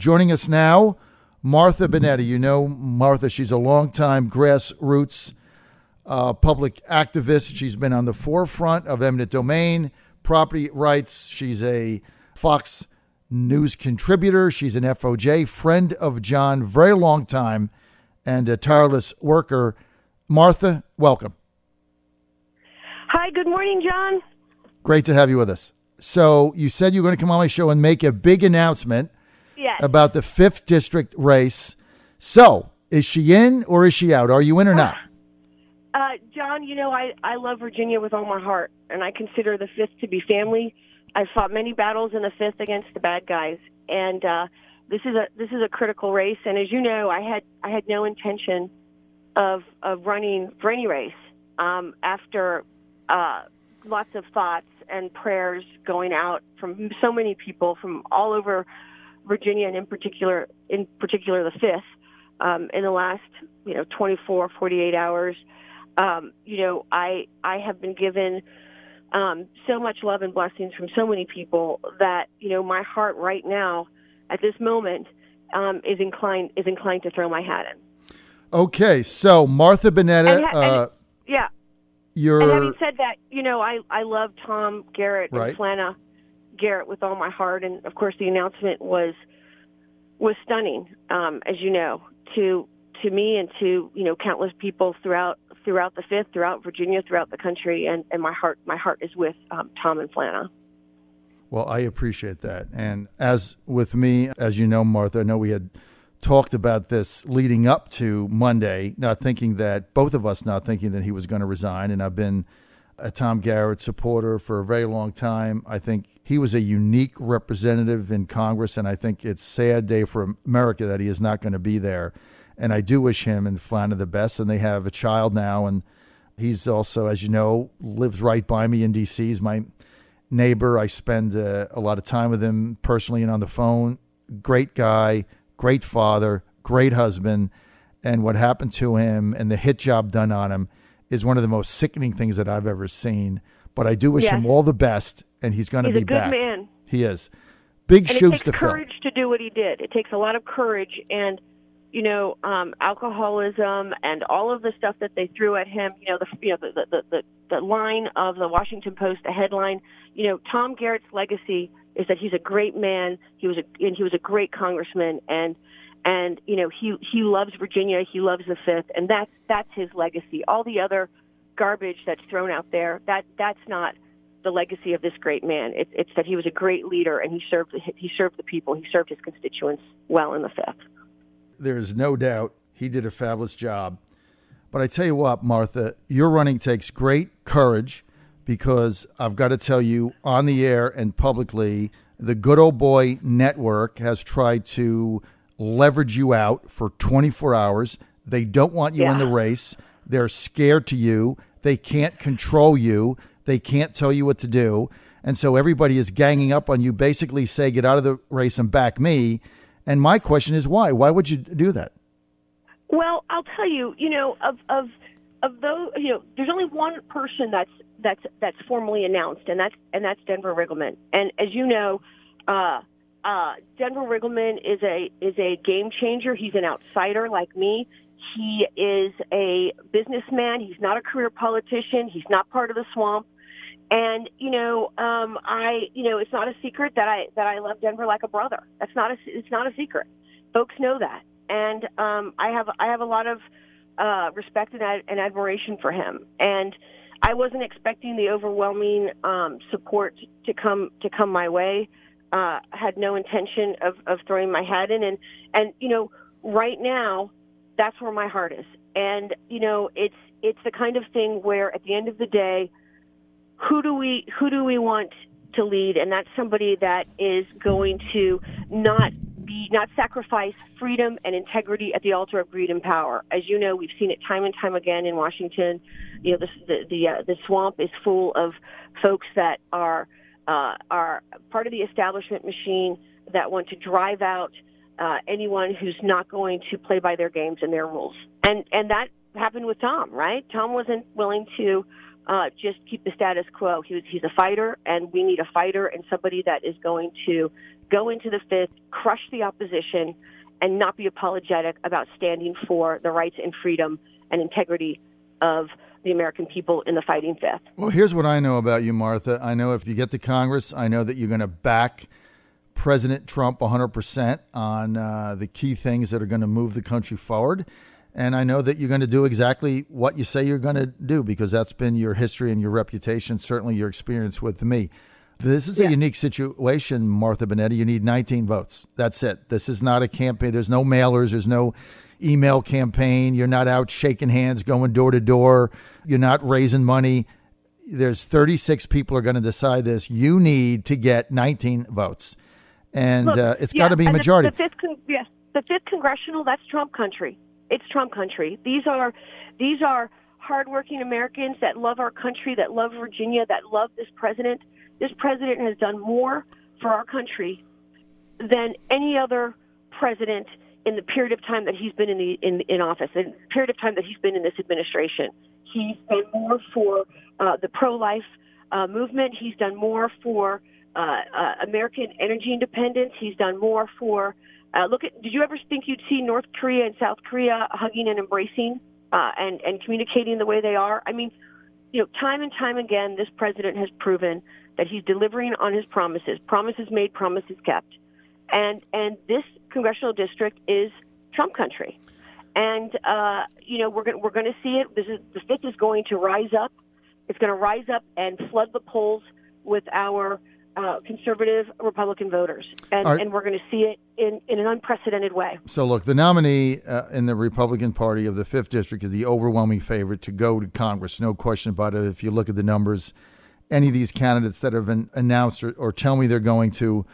Joining us now, Martha Boneta. You know Martha, she's a longtime grassroots public activist. She's been on the forefront of eminent domain, property rights. She's a Fox News contributor. She's an FOJ, friend of John, very long time, and a tireless worker. Martha, welcome. Hi, good morning, John. Great to have you with us. So you said you were going to come on my show and make a big announcement about the 5th District race. So is she in or is she out? Are you in or not? John, you know, I love Virginia with all my heart, and I consider the 5th to be family. I've fought many battles in the 5th against the bad guys, and this is a critical race. And as you know, I had no intention of running for any race after lots of thoughts and prayers going out from so many people from all over Virginia, and in particular the 5th, in the last 24, 48 hours. I have been given so much love and blessings from so many people that my heart right now at this moment is inclined to throw my hat in. Okay, so Martha Boneta, yeah. And having said that, I love Tom Garrett and Flana Garrett with all my heart, and of course the announcement was stunning, as you know, to me and to countless people throughout the 5th, throughout Virginia, throughout the country, and my heart is with Tom and Flana. Well, I appreciate that, and as with me, as you know, Martha, I know we had talked about this leading up to Monday, both of us not thinking that he was going to resign. And I've been a Tom Garrett supporter for a very long time. I think he was a unique representative in Congress, and I think it's a sad day for America that he is not going to be there. And I do wish him and Flana the best, and they have a child now, and he's also, as you know, lives right by me in D.C. He's my neighbor. I spend a lot of time with him personally and on the phone. Great guy. Great father, great husband, and what happened to him and the hit job done on him is one of the most sickening things that I've ever seen. But I do wish him all the best, and he's going to be back. He's a good man. He is. Big shoes to fill. It takes courage to do what he did. It takes a lot of courage, and alcoholism and all of the stuff that they threw at him. The line of the Washington Post, the headline. Tom Garrett's legacy is that he's a great man. He was a great congressman, and he loves Virginia. He loves the 5th, and that's his legacy. All the other garbage that's thrown out there, that's not the legacy of this great man. It's that he was a great leader, and he served the people. He served his constituents well in the 5th. There's no doubt he did a fabulous job. But I tell you what, Martha, your running takes great courage, because I've got to tell you on the air and publicly, the Good Old Boy Network has tried to leverage you out for 24 hours. They don't want you in the race. They're scared to you. They can't control you. They can't tell you what to do. And so everybody is ganging up on you, basically say, get out of the race and back me. And my question is, why? Why would you do that? Well, I'll tell you, of those, there's only one person that's formally announced, and that's Denver Riggleman. And as you know, Denver Riggleman is a game changer. He's an outsider like me. He is a businessman. He's not a career politician. He's not part of the swamp. And it's not a secret that I love Denver like a brother. It's not a secret. Folks know that, and I have a lot of respect and admiration for him. And I wasn't expecting the overwhelming support to come my way. Had no intention of throwing my hat in, and right now that's where my heart is. And it's the kind of thing where at the end of the day, who do we want to lead? And that's somebody that is going to not sacrifice freedom and integrity at the altar of greed and power. As you know, we've seen it time and time again in Washington. The swamp is full of folks that are part of the establishment machine that want to drive out anyone who's not going to play by their games and their rules. And that happened with Tom, right? Tom wasn't willing to just keep the status quo. He's a fighter, and we need a fighter and somebody that is going to go into the 5th, crush the opposition, and not be apologetic about standing for the rights and freedom and integrity of the American people in the fighting 5th. Well, here's what I know about you, Martha. I know if you get to Congress, I know that you're going to back President Trump 100% on the key things that are going to move the country forward. And I know that you're going to do exactly what you say you're going to do, because that's been your history and your reputation, certainly your experience with me. This is a unique situation, Martha Boneta. You need 19 votes. That's it. This is not a campaign. There's no mailers. There's no email campaign. You're not out shaking hands, going door to door. You're not raising money. There's 36 people are going to decide this. You need to get 19 votes. And it's got to be a majority. The 5th congressional, that's Trump country. It's Trump country. These are hardworking Americans that love our country, that love Virginia, that love this president. This president has done more for our country than any other president in the period of time that he's been in office, in the period of time that he's been in this administration. He's done more for the pro-life movement. He's done more for American energy independence. He's done more for did you ever think you'd see North Korea and South Korea hugging and embracing and communicating the way they are? I mean, time and time again, this president has proven that he's delivering on his promises made, promises kept. And this congressional district is Trump country. And, we're going to see it. The 5th is going to rise up. It's going to rise up and flood the polls with our conservative Republican voters. And we're going to see it in an unprecedented way. So, look, the nominee in the Republican Party of the 5th District is the overwhelming favorite to go to Congress. No question about it. If you look at the numbers, any of these candidates that have been announced or tell me they're going to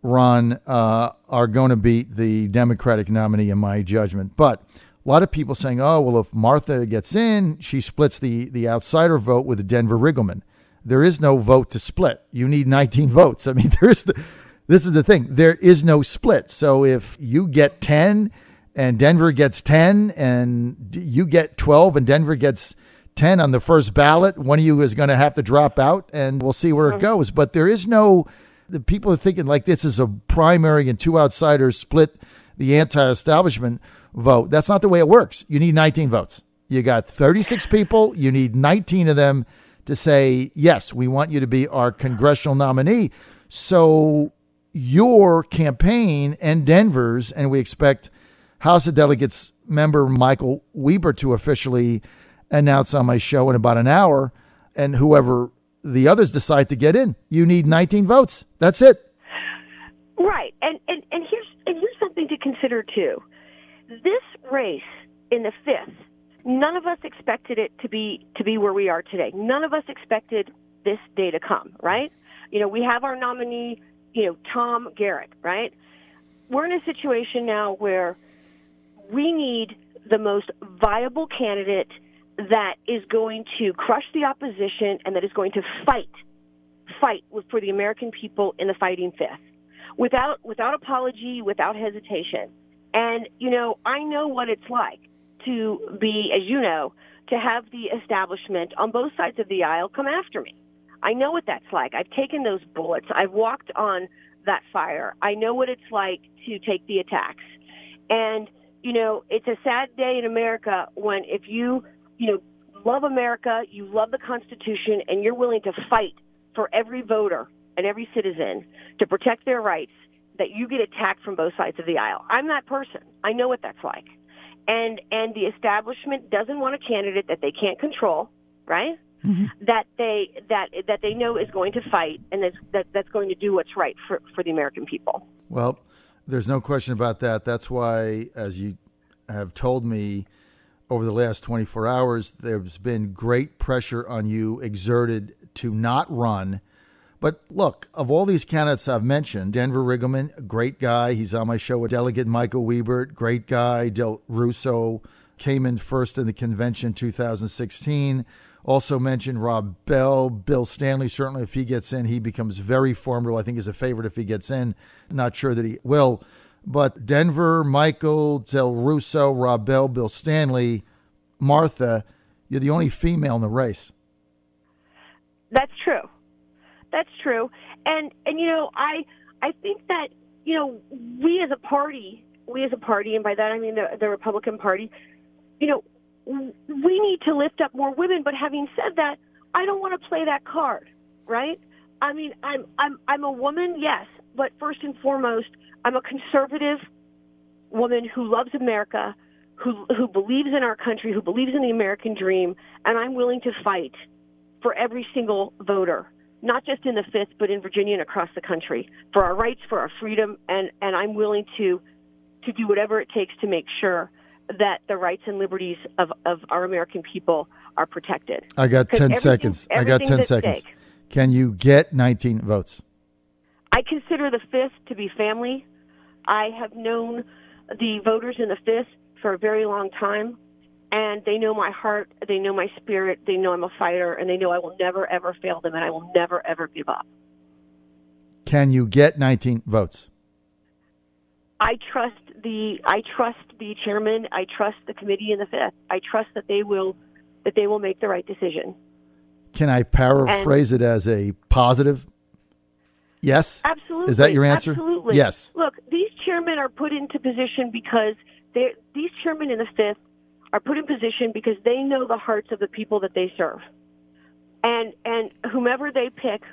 run are going to beat the Democratic nominee in my judgment. But a lot of people saying, oh, well, if Martha gets in, she splits the outsider vote with Denver Riggleman. There is no vote to split. You need 19 votes. I mean, this is the thing. There is no split. So if you get 10 and Denver gets 10 and you get 12 and Denver gets 10 on the first ballot, one of you is going to have to drop out, and we'll see where it goes. But there is no, the people are thinking like this is a primary and 2 outsiders split the anti-establishment vote. That's not the way it works. You need 19 votes. You got 36 people. You need 19 of them to say, yes, we want you to be our congressional nominee. So your campaign and Denver's, and we expect House of Delegates member Michael Weber to officially announce on my show in about an hour, and whoever the others decide to get in, you need 19 votes. That's it. Right. And here's something to consider too. This race in the 5th, none of us expected it to be where we are today. None of us expected this day to come, right? We have our nominee, Tom Garrett, right? We're in a situation now where we need the most viable candidate that is going to crush the opposition and that is going to fight for the American people in the fighting 5th without apology, without hesitation. And, I know what it's like to be, as you know, to have the establishment on both sides of the aisle come after me. I know what that's like. I've taken those bullets. I've walked on that fire. I know what it's like to take the attacks. And, it's a sad day in America when if you love America, you love the Constitution, and you're willing to fight for every voter and every citizen to protect their rights, that you get attacked from both sides of the aisle. I'm that person. I know what that's like. And the establishment doesn't want a candidate that they can't control, right? Mm-hmm. That they know is going to fight and that's going to do what's right for the American people. Well, there's no question about that. That's why, as you have told me over the last 24 hours, there's been great pressure on you exerted to not run. But look, of all these candidates I've mentioned, Denver Riggleman, great guy. He's on my show with Delegate Michael Weber, great guy. Del Russo came in first in the convention 2016. Also mentioned Rob Bell, Bill Stanley. Certainly if he gets in, he becomes very formidable. I think he's a favorite if he gets in. Not sure that he will. But Denver, Michael, Del Russo, Rob Bell, Bill Stanley, Martha, you're the only female in the race. That's true. That's true. And I think that, we as a party, and by that I mean the Republican Party, we need to lift up more women. But having said that, I don't want to play that card, right? I mean, I'm a woman, yes, but first and foremost, I'm a conservative woman who loves America, who believes in our country, who believes in the American dream, and I'm willing to fight for every single voter, not just in the 5th, but in Virginia and across the country, for our rights, for our freedom, and I'm willing to do whatever it takes to make sure that the rights and liberties of our American people are protected. I got 10 seconds. Can you get 19 votes? I consider the 5th to be family. I have known the voters in the 5th for a very long time, and they know my heart, they know my spirit, they know I'm a fighter, and they know I will never, ever fail them, and I will never, ever give up. Can you get 19 votes? I trust the chairman. I trust the committee in the 5th. I trust that they will make the right decision. Can I paraphrase it as a positive? Yes? Absolutely. Is that your answer? Absolutely. Yes. Look, these chairmen are put into position because these chairmen in the 5th are put in position because they know the hearts of the people that they serve. And whomever they pick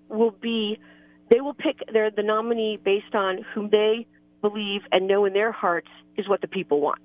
they will pick the nominee based on whom they believe and know in their hearts is what the people want.